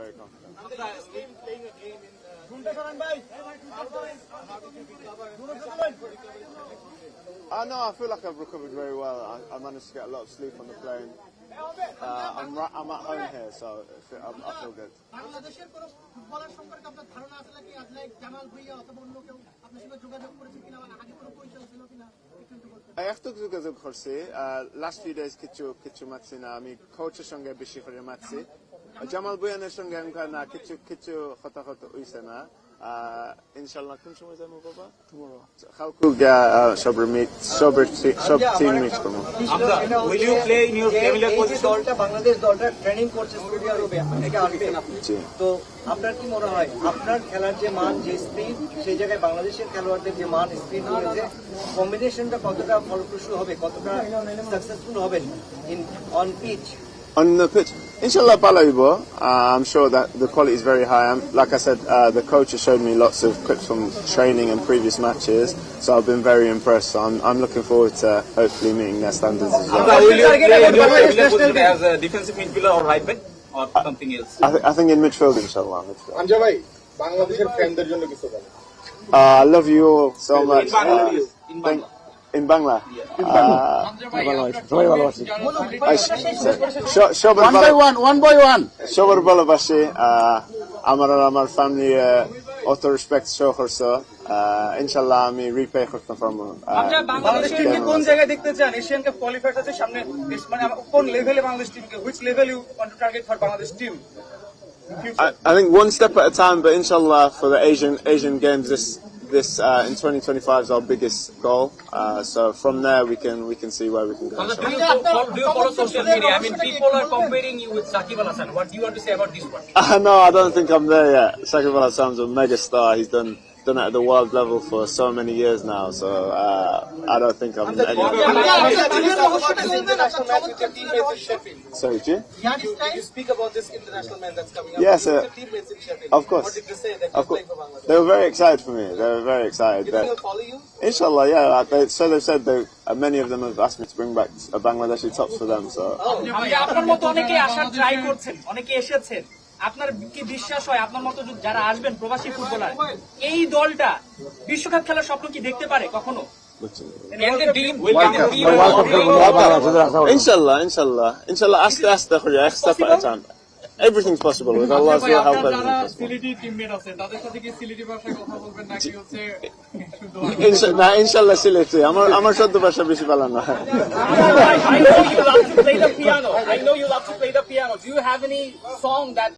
very confident. No, I feel like I've recovered very well. I managed to get a lot of sleep on the plane. I'm at home here, so I feel good. বাংলাদেশের কোন footballer সম্পর্কে আপনার ধারণা আছে নাকি আজকে জামাল ভুঁইয়া অথবা অন্য কেউ আপনার সঙ্গে যোগাযোগ করেছে কিনা বা আগে কোনো পরিচয় ছিল কিনা একটু বলতে একটু যোগাযোগ করছি লাস্ট ফিউ ডেজ কিছু মারছি না আমি কোচের সঙ্গে বেশি করে মারছি জামাল ভুঁইয়ানের সঙ্গে না কিছু কথা হইছে না ইনশাআল্লাহ কোন সময় যাবো বাবা খালকু গিয়া সব টিম মিট করবো will you play in your familiar position দলটা বাংলাদেশ দলটা ট্রেনিং করছে সৌদি আরবে থেকে আনবেন আপনি তো আপনার কি মনে হয় আপনার খেলার যে মান যে স্পিড সেই জায়গায় বাংলাদেশের খেলোয়াড়দের যে মান স্পিড রয়েছে কম্বিনেশনটা কতটা ফলপ্রসূ হবে কতটা সাকসেসফুল হবেন in on pitch On the pitch, inshallah, Palaibo. I'm sure that the quality is very high. Like I said, the coach has showed me lots of clips from training and previous matches, so I've been very impressed. So I'm looking forward to hopefully meeting their standards as well. Will you play in your familiar position as a defensive midfielder or right back or something else? I think in midfield, inshallah. Midfield. Anja bhai, Bangladesher fanদের জন্য কিছু বলেন। I love you all so much. In Bangla. One by one. সবার ভালোবাসি আমার family অত respect show করছো ইনশাআল্লাহ আমি রিপে করতে পারবো আপনারা বাংলাদেশকে কোন জায়গায় দেখতে চান এশিয়ান কাপ কোয়ালিফায়ার আছে সামনে মানে কোন লেভেলে বাংলাদেশ টিমকে which level you want to target for Bangladesh team I think one step at a time, but inshallah for the Asian games this in 2025 is our biggest goal. So from there we can see where we can go. Do you follow social media? I mean, people are comparing you with Shakib Al Hasan. What do you want to say about this one? No, I don't think I'm there yet. Shakib Al Hasan's a mega star. He's done it at the world level for so many years now. So I don't think I'm there. Sorry, G? Did you speak about this international man that's coming up? Yes, teammates in Sheffield. of course. What did they say that Of you're course. playing for Bangladesh? They were very excited for me. They were very excited. You think they'll follow you? Inshallah, yeah. They've said many of them have asked me to bring back a Bangladeshi tops for them. So আপনার মতো অনেকে আসার try করছেন অনেকে এসেছেন আপনার কি বিশ্বাস হয় আপনার মতো যারা আসবেন প্রবাসী ফুটবলার এই দলটা বিশ্বকাপ খেলার স্বপ্ন কি দেখতে পারে কখনো Inshallah. Aste khuya, ek step at a time. Everything's possible with Allah's will. Help everything possible. Sylheti teammate আছে তাদের সাথে কি সিলেটি ভাষায় কথা বলবেন নাকি হচ্ছে Inshallah, Sileti. Amar shaddu basha beshi bala na. I know you love to play the piano. Do you have any song that